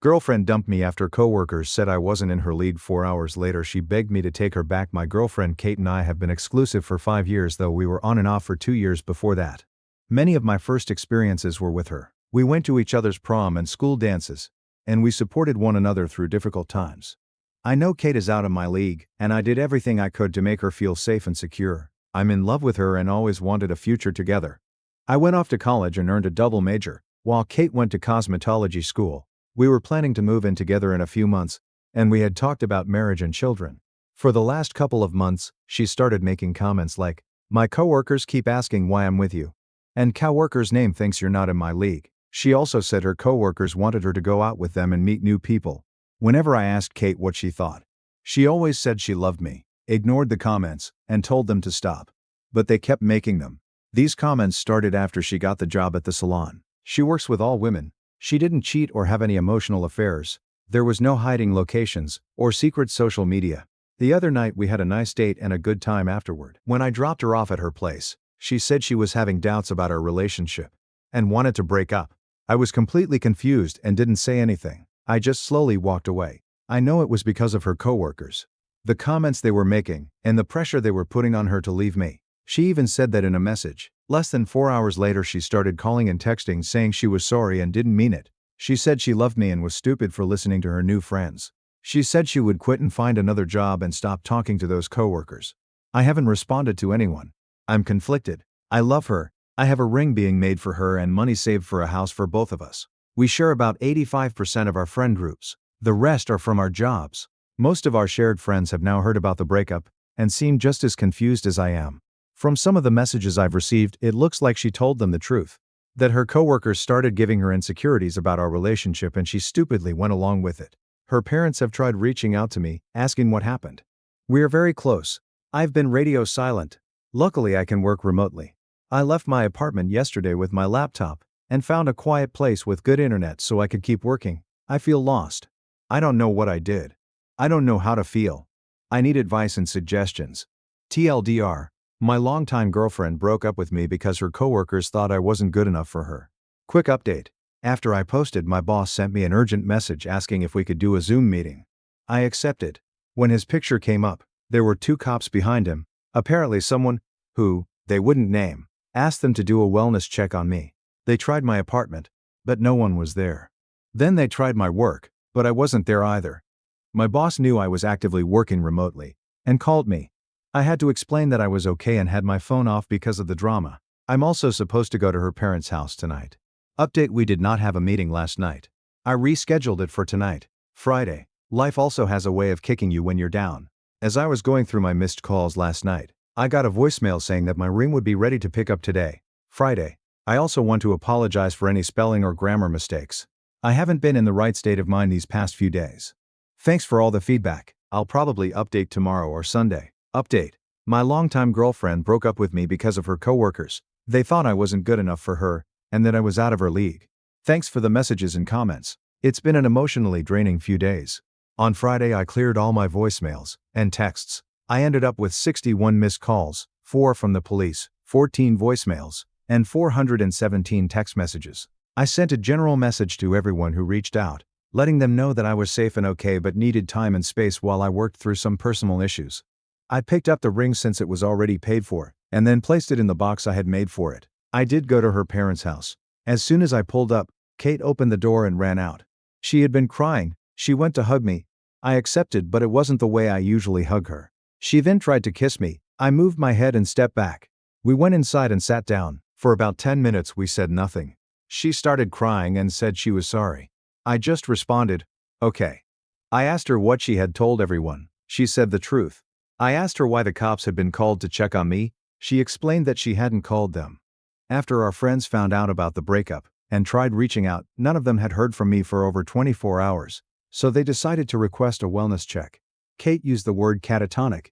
Girlfriend dumped me after coworkers said I wasn't in her league. 4 hours later she begged me to take her back. My girlfriend Kate and I have been exclusive for 5 years, though we were on and off for 2 years before that. Many of my first experiences were with her. We went to each other's prom and school dances, and we supported one another through difficult times. I know Kate is out of my league, and I did everything I could to make her feel safe and secure. I'm in love with her and always wanted a future together. I went off to college and earned a double major, while Kate went to cosmetology school. We were planning to move in together in a few months, and we had talked about marriage and children. For the last couple of months, she started making comments like, "My coworkers keep asking why I'm with you. And coworker's name thinks you're not in my league." She also said her coworkers wanted her to go out with them and meet new people. Whenever I asked Kate what she thought, she always said she loved me, ignored the comments, and told them to stop. But they kept making them. These comments started after she got the job at the salon. She works with all women. She didn't cheat or have any emotional affairs. There was no hiding locations or secret social media. The other night we had a nice date and a good time afterward. When I dropped her off at her place, she said she was having doubts about our relationship and wanted to break up. I was completely confused and didn't say anything. I just slowly walked away. I know it was because of her coworkers, the comments they were making, and the pressure they were putting on her to leave me. She even said that in a message. Less than 4 hours later she started calling and texting saying she was sorry and didn't mean it. She said she loved me and was stupid for listening to her new friends. She said she would quit and find another job and stop talking to those coworkers. I haven't responded to anyone. I'm conflicted. I love her. I have a ring being made for her and money saved for a house for both of us. We share about 85% of our friend groups. The rest are from our jobs. Most of our shared friends have now heard about the breakup and seem just as confused as I am. From some of the messages I've received, it looks like she told them the truth. That her coworkers started giving her insecurities about our relationship and she stupidly went along with it. Her parents have tried reaching out to me, asking what happened. We are very close. I've been radio silent. Luckily I can work remotely. I left my apartment yesterday with my laptop and found a quiet place with good internet so I could keep working. I feel lost. I don't know what I did. I don't know how to feel. I need advice and suggestions. TLDR. My longtime girlfriend broke up with me because her coworkers thought I wasn't good enough for her. Quick update. After I posted, my boss sent me an urgent message asking if we could do a Zoom meeting. I accepted. When his picture came up, there were 2 cops behind him. Apparently someone, who they wouldn't name, asked them to do a wellness check on me. They tried my apartment, but no one was there. Then they tried my work, but I wasn't there either. My boss knew I was actively working remotely and called me. I had to explain that I was okay and had my phone off because of the drama. I'm also supposed to go to her parents' house tonight. Update: we did not have a meeting last night. I rescheduled it for tonight, Friday. Life also has a way of kicking you when you're down. As I was going through my missed calls last night, I got a voicemail saying that my ring would be ready to pick up today, Friday. I also want to apologize for any spelling or grammar mistakes. I haven't been in the right state of mind these past few days. Thanks for all the feedback. I'll probably update tomorrow or Sunday. Update: my longtime girlfriend broke up with me because of her coworkers. They thought I wasn't good enough for her, and that I was out of her league. Thanks for the messages and comments. It's been an emotionally draining few days. On Friday I cleared all my voicemails and texts. I ended up with 61 missed calls, 4 from the police, 14 voicemails, and 417 text messages. I sent a general message to everyone who reached out, letting them know that I was safe and okay but needed time and space while I worked through some personal issues. I picked up the ring since it was already paid for, and then placed it in the box I had made for it. I did go to her parents' house. As soon as I pulled up, Kate opened the door and ran out. She had been crying. She went to hug me. I accepted, but it wasn't the way I usually hug her. She then tried to kiss me. I moved my head and stepped back. We went inside and sat down. For about 10 minutes we said nothing. She started crying and said she was sorry. I just responded, okay. I asked her what she had told everyone. She said the truth. I asked her why the cops had been called to check on me. She explained that she hadn't called them. After our friends found out about the breakup and tried reaching out, none of them had heard from me for over 24 hours, so they decided to request a wellness check. Kate used the word catatonic.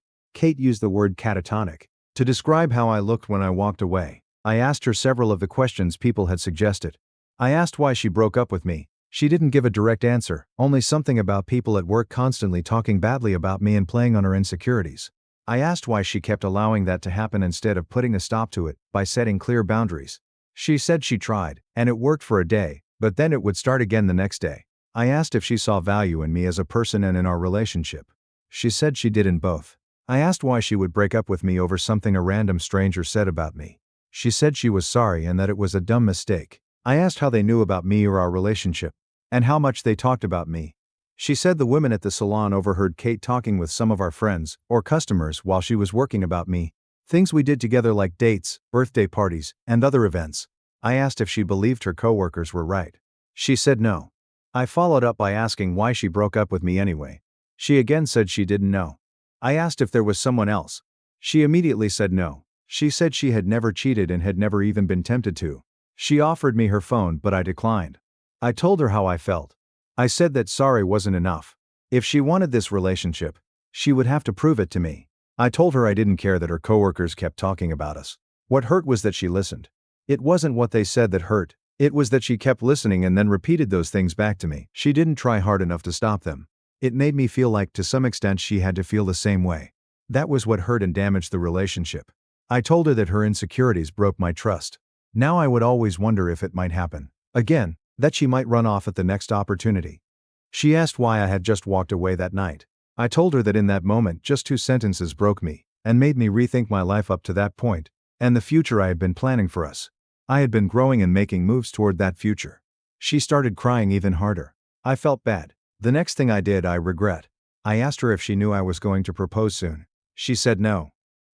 To describe how I looked when I walked away. I asked her several of the questions people had suggested. I asked why she broke up with me. She didn't give a direct answer, only something about people at work constantly talking badly about me and playing on her insecurities. I asked why she kept allowing that to happen instead of putting a stop to it by setting clear boundaries. She said she tried, and it worked for a day, but then it would start again the next day. I asked if she saw value in me as a person and in our relationship. She said she did in both. I asked why she would break up with me over something a random stranger said about me. She said she was sorry and that it was a dumb mistake. I asked how they knew about me or our relationship, and how much they talked about me. She said the women at the salon overheard Kate talking with some of our friends or customers while she was working about me. Things we did together like dates, birthday parties, and other events. I asked if she believed her coworkers were right. She said no. I followed up by asking why she broke up with me anyway. She again said she didn't know. I asked if there was someone else. She immediately said no. She said she had never cheated and had never even been tempted to. She offered me her phone, but I declined. I told her how I felt. I said that sorry wasn't enough. If she wanted this relationship, she would have to prove it to me. I told her I didn't care that her coworkers kept talking about us. What hurt was that she listened. It wasn't what they said that hurt, it was that she kept listening and then repeated those things back to me. She didn't try hard enough to stop them. It made me feel like to some extent she had to feel the same way. That was what hurt and damaged the relationship. I told her that her insecurities broke my trust. Now I would always wonder if it might happen again, that she might run off at the next opportunity. She asked why I had just walked away that night. I told her that in that moment just 2 sentences broke me and made me rethink my life up to that point and the future I had been planning for us. I had been growing and making moves toward that future. She started crying even harder. I felt bad. The next thing I did I regret. I asked her if she knew I was going to propose soon. She said no.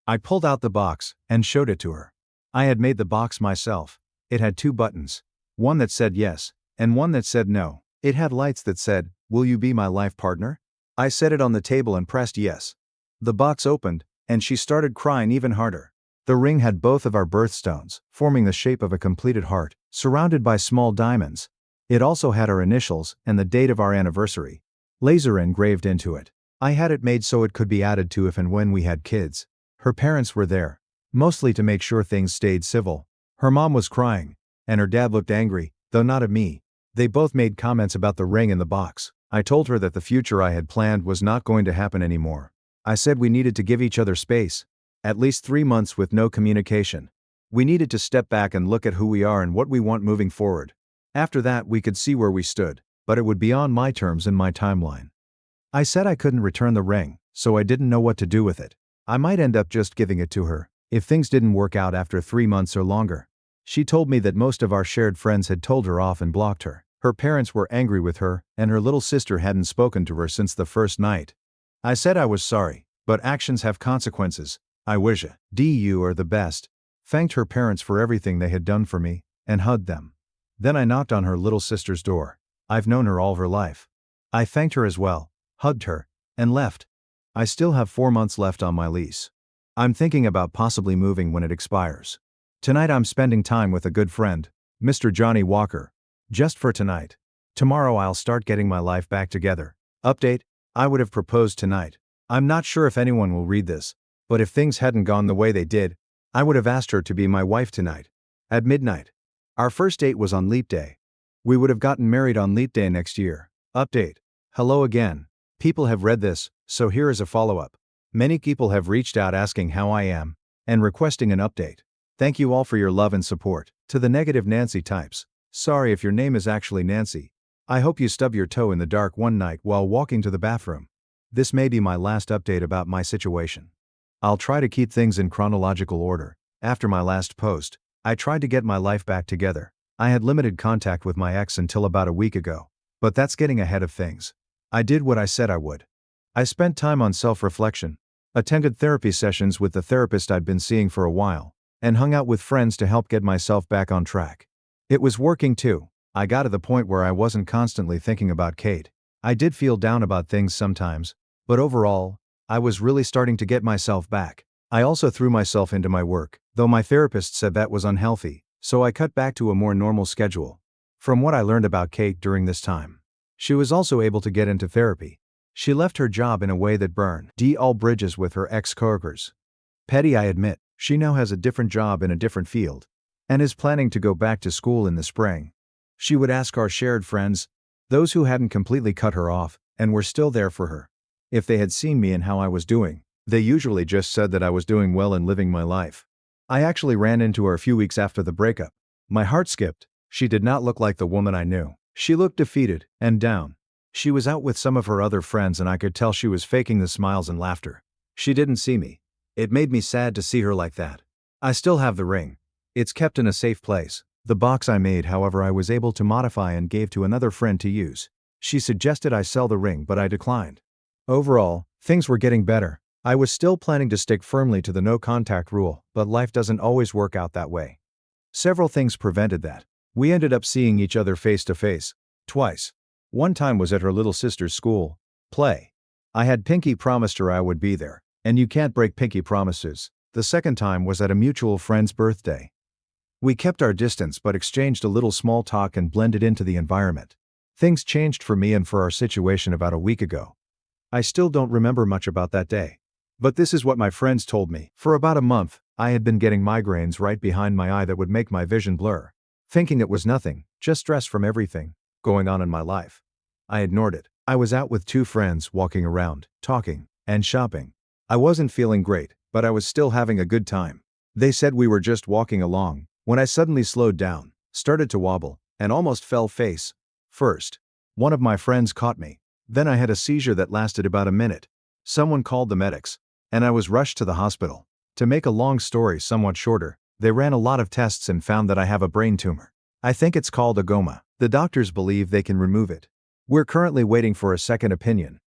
I pulled out the box and showed it to her. I had made the box myself. It had 2 buttons. One that said yes, and one that said no. It had lights that said, "Will you be my life partner?" I set it on the table and pressed yes. The box opened, and she started crying even harder. The ring had both of our birthstones, forming the shape of a completed heart, surrounded by small diamonds. It also had our initials and the date of our anniversary, laser engraved into it. I had it made so it could be added to if and when we had kids. Her parents were there, mostly to make sure things stayed civil. Her mom was crying, and her dad looked angry, though not at me. They both made comments about the ring in the box. I told her that the future I had planned was not going to happen anymore. I said we needed to give each other space. At least 3 months with no communication. We needed to step back and look at who we are and what we want moving forward. After that we could see where we stood, but it would be on my terms and my timeline. I said I couldn't return the ring, so I didn't know what to do with it. I might end up just giving it to her, if things didn't work out after 3 months or longer. She told me that most of our shared friends had told her off and blocked her. Her parents were angry with her, and her little sister hadn't spoken to her since the first night. I said I was sorry, but actions have consequences. I wish you are the best. Thanked her parents for everything they had done for me, and hugged them. Then I knocked on her little sister's door. I've known her all her life. I thanked her as well, hugged her, and left. I still have 4 months left on my lease. I'm thinking about possibly moving when it expires. Tonight I'm spending time with a good friend, Mr. Johnny Walker. Just for tonight. Tomorrow I'll start getting my life back together. Update: I would have proposed tonight. I'm not sure if anyone will read this, but if things hadn't gone the way they did, I would have asked her to be my wife tonight. At midnight. Our first date was on Leap Day. We would have gotten married on Leap Day next year. Update: hello again. People have read this, so here is a follow-up. Many people have reached out asking how I am, and requesting an update. Thank you all for your love and support. To the negative Nancy types. Sorry if your name is actually Nancy. I hope you stub your toe in the dark one night while walking to the bathroom. This may be my last update about my situation. I'll try to keep things in chronological order. After my last post, I tried to get my life back together. I had limited contact with my ex until about a week ago, but that's getting ahead of things. I did what I said I would. I spent time on self-reflection, attended therapy sessions with the therapist I'd been seeing for a while, and hung out with friends to help get myself back on track. It was working too. I got to the point where I wasn't constantly thinking about Kate. I did feel down about things sometimes, but overall, I was really starting to get myself back. I also threw myself into my work, though my therapist said that was unhealthy, so I cut back to a more normal schedule. From what I learned about Kate during this time, she was also able to get into therapy. She left her job in a way that burned all bridges with her ex-coworkers. Petty, I admit. She now has a different job in a different field, and is planning to go back to school in the spring. She would ask our shared friends, those who hadn't completely cut her off and were still there for her, if they had seen me and how I was doing. They usually just said that I was doing well and living my life. I actually ran into her a few weeks after the breakup. My heart skipped. She did not look like the woman I knew. She looked defeated and down. She was out with some of her other friends and I could tell she was faking the smiles and laughter. She didn't see me. It made me sad to see her like that. I still have the ring. It's kept in a safe place. The box I made, however, I was able to modify and gave to another friend to use. She suggested I sell the ring, but I declined. Overall, things were getting better. I was still planning to stick firmly to the no contact rule, but life doesn't always work out that way. Several things prevented that. We ended up seeing each other face to face, twice. One time was at her little sister's school play. I had Pinky promised her I would be there, and you can't break Pinky promises. The second time was at a mutual friend's birthday. We kept our distance but exchanged a little small talk and blended into the environment. Things changed for me and for our situation about a week ago. I still don't remember much about that day. But this is what my friends told me. For about a month, I had been getting migraines right behind my eye that would make my vision blur. Thinking it was nothing, just stress from everything going on in my life. I ignored it. I was out with two friends walking around, talking, and shopping. I wasn't feeling great, but I was still having a good time. They said we were just walking along, when I suddenly slowed down, started to wobble, and almost fell face first. One of my friends caught me. Then I had a seizure that lasted about a minute. Someone called the medics, and I was rushed to the hospital. To make a long story somewhat shorter, they ran a lot of tests and found that I have a brain tumor. I think it's called a goma. The doctors believe they can remove it. We're currently waiting for a second opinion.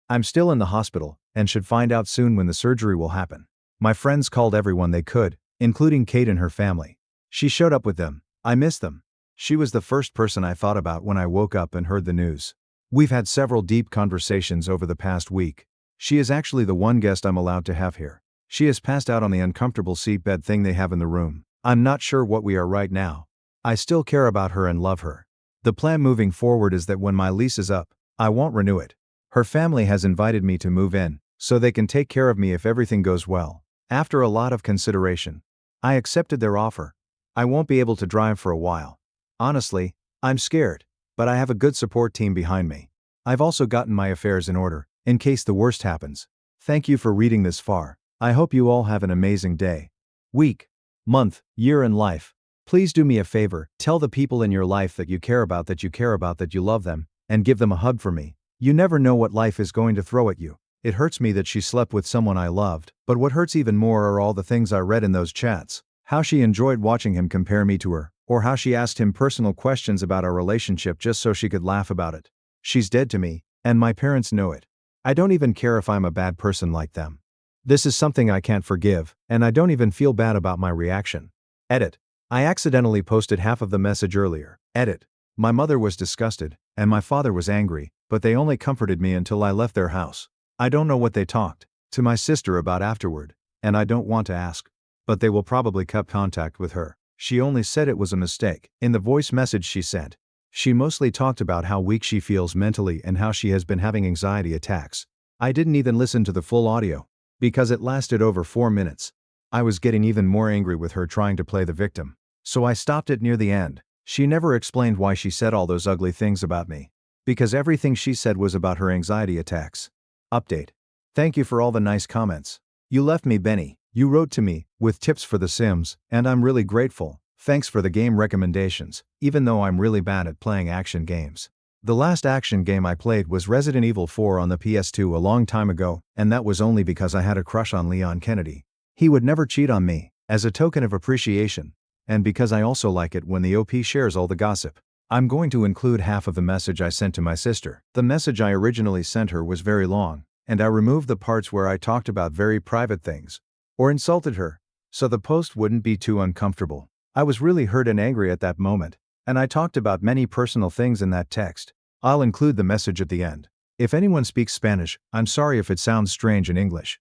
I'm still in the hospital, and should find out soon when the surgery will happen. My friends called everyone they could, including Kate and her family. She showed up with them. I miss them. She was the first person I thought about when I woke up and heard the news. We've had several deep conversations over the past week. She is actually the one guest I'm allowed to have here. She has passed out on the uncomfortable seatbed thing they have in the room. I'm not sure what we are right now. I still care about her and love her. The plan moving forward is that when my lease is up, I won't renew it. Her family has invited me to move in, so they can take care of me if everything goes well. After a lot of consideration, I accepted their offer. I won't be able to drive for a while. Honestly, I'm scared, but I have a good support team behind me. I've also gotten my affairs in order, in case the worst happens. Thank you for reading this far. I hope you all have an amazing day, week, month, year in life. Please do me a favor, tell the people in your life that you care about, that you love them, and give them a hug for me. You never know what life is going to throw at you. It hurts me that she slept with someone I loved, but what hurts even more are all the things I read in those chats. How she enjoyed watching him compare me to her, or how she asked him personal questions about our relationship just so she could laugh about it. She's dead to me, and my parents know it. I don't even care if I'm a bad person like them. This is something I can't forgive, and I don't even feel bad about my reaction. Edit. I accidentally posted half of the message earlier. Edit. My mother was disgusted, and my father was angry, but they only comforted me until I left their house. I don't know what they talked to my sister about afterward, and I don't want to ask. But they will probably cut contact with her. She only said it was a mistake. In the voice message she sent, she mostly talked about how weak she feels mentally and how she has been having anxiety attacks. I didn't even listen to the full audio, because it lasted over 4 minutes. I was getting even more angry with her trying to play the victim. So I stopped it near the end. She never explained why she said all those ugly things about me. Because everything she said was about her anxiety attacks. Update. Thank you for all the nice comments. You left me Benny. You wrote to me, with tips for The Sims, and I'm really grateful. Thanks for the game recommendations, even though I'm really bad at playing action games. The last action game I played was Resident Evil 4 on the PS2 a long time ago, and that was only because I had a crush on Leon Kennedy. He would never cheat on me, as a token of appreciation, and because I also like it when the OP shares all the gossip. I'm going to include half of the message I sent to my sister. The message I originally sent her was very long, and I removed the parts where I talked about very private things, or insulted her, so the post wouldn't be too uncomfortable. I was really hurt and angry at that moment, and I talked about many personal things in that text. I'll include the message at the end. If anyone speaks Spanish, I'm sorry if it sounds strange in English.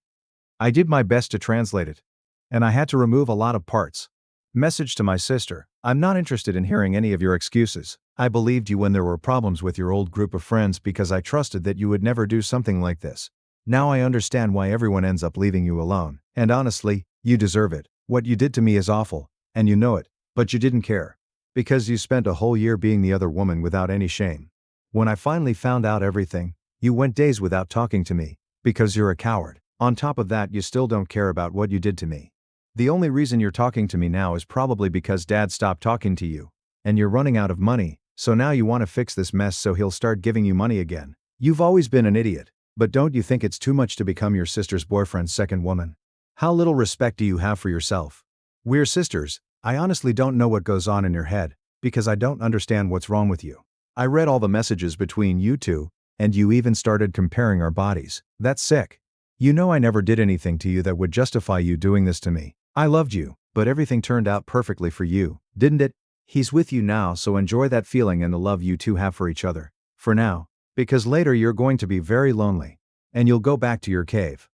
I did my best to translate it, and I had to remove a lot of parts. Message to my sister. I'm not interested in hearing any of your excuses. I believed you when there were problems with your old group of friends because I trusted that you would never do something like this. Now I understand why everyone ends up leaving you alone, and honestly, you deserve it. What you did to me is awful, and you know it, but you didn't care. Because you spent a whole year being the other woman without any shame. When I finally found out everything, you went days without talking to me, because you're a coward. On top of that, you still don't care about what you did to me. The only reason you're talking to me now is probably because Dad stopped talking to you, and you're running out of money, So now you want to fix this mess so he'll start giving you money again. You've always been an idiot. But don't you think it's too much to become your sister's boyfriend's second woman? How little respect do you have for yourself? We're sisters. I honestly don't know what goes on in your head, because I don't understand what's wrong with you. I read all the messages between you two, and you even started comparing our bodies. That's sick. You know I never did anything to you that would justify you doing this to me. I loved you, but everything turned out perfectly for you, didn't it? He's with you now, so enjoy that feeling and the love you two have for each other. For now. Because later you're going to be very lonely. And you'll go back to your cave.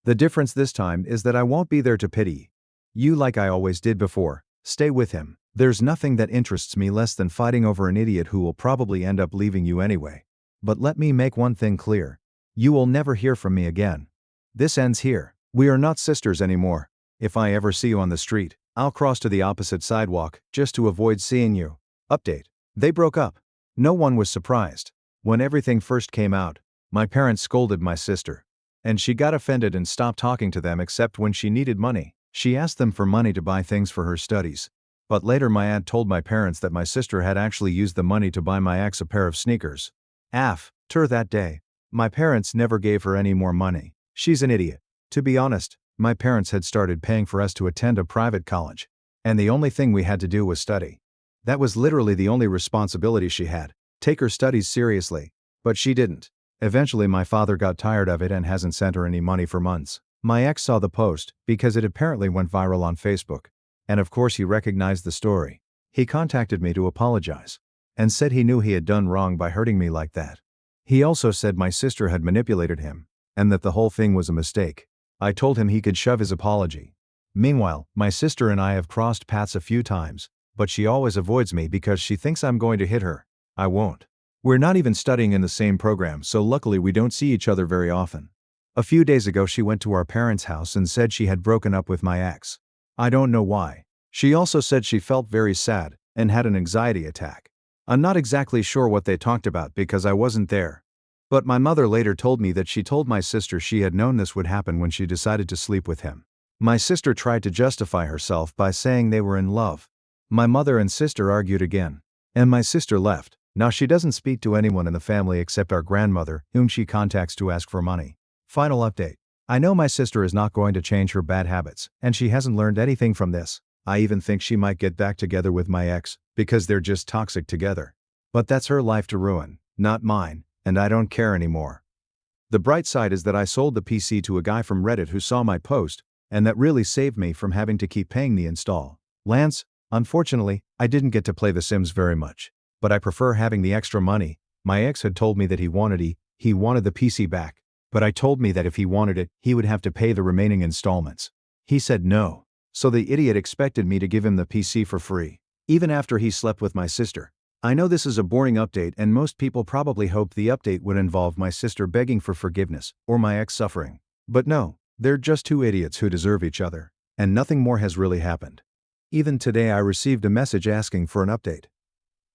The difference this time is that I won't be there to pity you like I always did before. Stay with him. There's nothing that interests me less than fighting over an idiot who will probably end up leaving you anyway. But let me make one thing clear. You will never hear from me again. This ends here. We are not sisters anymore. If I ever see you on the street, I'll cross to the opposite sidewalk just to avoid seeing you. Update. They broke up. No one was surprised. When everything first came out, my parents scolded my sister. And she got offended and stopped talking to them except when she needed money. She asked them for money to buy things for her studies. But later my aunt told my parents that my sister had actually used the money to buy my ex a pair of sneakers. After that day, my parents never gave her any more money. She's an idiot. To be honest, my parents had started paying for us to attend a private college. And the only thing we had to do was study. That was literally the only responsibility she had. Take her studies seriously. But she didn't. Eventually my father got tired of it and hasn't sent her any money for months. My ex saw the post, because it apparently went viral on Facebook. And of course he recognized the story. He contacted me to apologize. And said he knew he had done wrong by hurting me like that. He also said my sister had manipulated him, and that the whole thing was a mistake. I told him he could shove his apology. Meanwhile, my sister and I have crossed paths a few times, but she always avoids me because she thinks I'm going to hit her. I won't. We're not even studying in the same program, so luckily we don't see each other very often. A few days ago she went to our parents' house and said she had broken up with my ex. I don't know why. She also said she felt very sad and had an anxiety attack. I'm not exactly sure what they talked about because I wasn't there. But my mother later told me that she told my sister she had known this would happen when she decided to sleep with him. My sister tried to justify herself by saying they were in love. My mother and sister argued again. And my sister left. Now she doesn't speak to anyone in the family except our grandmother, whom she contacts to ask for money. Final update. I know my sister is not going to change her bad habits, and she hasn't learned anything from this. I even think she might get back together with my ex, because they're just toxic together. But that's her life to ruin, not mine, and I don't care anymore. The bright side is that I sold the PC to a guy from Reddit who saw my post, and that really saved me from having to keep paying the install. Lance, unfortunately, I didn't get to play The Sims very much. But I prefer having the extra money. My ex had told me that he wanted the PC back. But I told me that if he wanted it, he would have to pay the remaining installments. He said no. So the idiot expected me to give him the PC for free. Even after he slept with my sister. I know this is a boring update and most people probably hoped the update would involve my sister begging for forgiveness, or my ex suffering. But no, they're just two idiots who deserve each other. And nothing more has really happened. Even today I received a message asking for an update.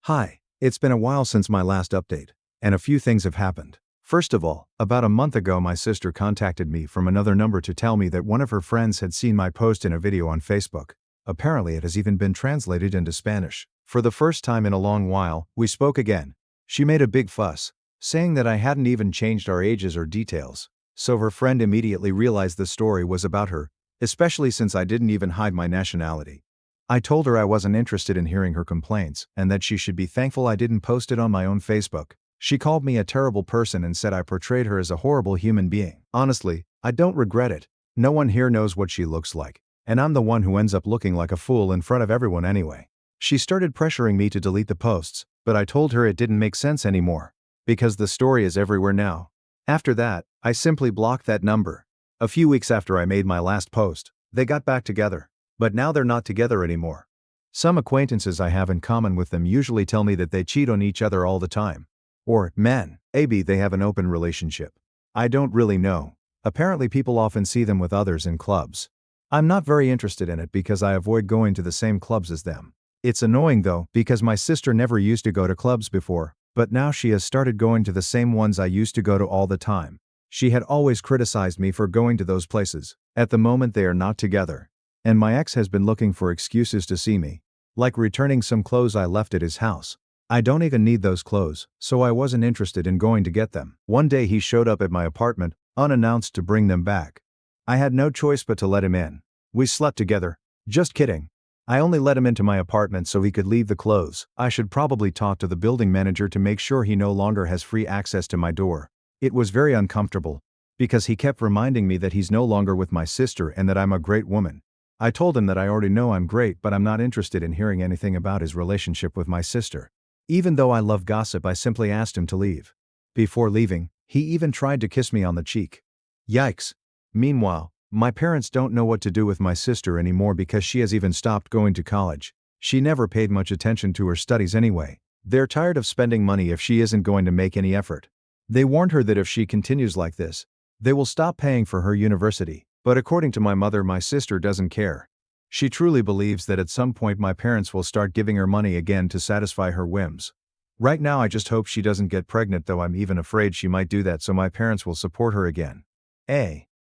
Hi, it's been a while since my last update, and a few things have happened. First of all, about a month ago my sister contacted me from another number to tell me that one of her friends had seen my post in a video on Facebook. Apparently it has even been translated into Spanish. For the first time in a long while, we spoke again. She made a big fuss, saying that I hadn't even changed our ages or details. So her friend immediately realized the story was about her, especially since I didn't even hide my nationality. I told her I wasn't interested in hearing her complaints, and that she should be thankful I didn't post it on my own Facebook. She called me a terrible person and said I portrayed her as a horrible human being. Honestly, I don't regret it. No one here knows what she looks like, and I'm the one who ends up looking like a fool in front of everyone anyway. She started pressuring me to delete the posts, but I told her it didn't make sense anymore, because the story is everywhere now. After that, I simply blocked that number. A few weeks after I made my last post, they got back together. But now they're not together anymore. Some acquaintances I have in common with them usually tell me that they cheat on each other all the time. Or, maybe they have an open relationship. I don't really know. Apparently people often see them with others in clubs. I'm not very interested in it because I avoid going to the same clubs as them. It's annoying though, because my sister never used to go to clubs before, but now she has started going to the same ones I used to go to all the time. She had always criticized me for going to those places. At the moment they are not together. And my ex has been looking for excuses to see me. Like returning some clothes I left at his house. I don't even need those clothes, so I wasn't interested in going to get them. One day he showed up at my apartment, unannounced, to bring them back. I had no choice but to let him in. We slept together. Just kidding. I only let him into my apartment so he could leave the clothes. I should probably talk to the building manager to make sure he no longer has free access to my door. It was very uncomfortable, because he kept reminding me that he's no longer with my sister and that I'm a great woman. I told him that I already know I'm great, but I'm not interested in hearing anything about his relationship with my sister. Even though I love gossip, I simply asked him to leave. Before leaving, he even tried to kiss me on the cheek. Yikes. Meanwhile, my parents don't know what to do with my sister anymore because she has even stopped going to college. She never paid much attention to her studies anyway. They're tired of spending money if she isn't going to make any effort. They warned her that if she continues like this, they will stop paying for her university. But according to my mother, my sister doesn't care. She truly believes that at some point my parents will start giving her money again to satisfy her whims. Right now I just hope she doesn't get pregnant, though I'm even afraid she might do that, so my parents will support her again.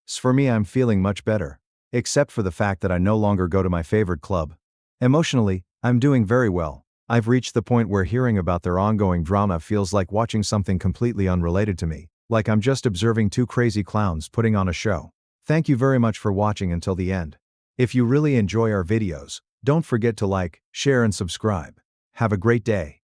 For me, I'm feeling much better. Except for the fact that I no longer go to my favorite club. Emotionally, I'm doing very well. I've reached the point where hearing about their ongoing drama feels like watching something completely unrelated to me, like I'm just observing two crazy clowns putting on a show. Thank you very much for watching until the end. If you really enjoy our videos, don't forget to like, share and subscribe. Have a great day.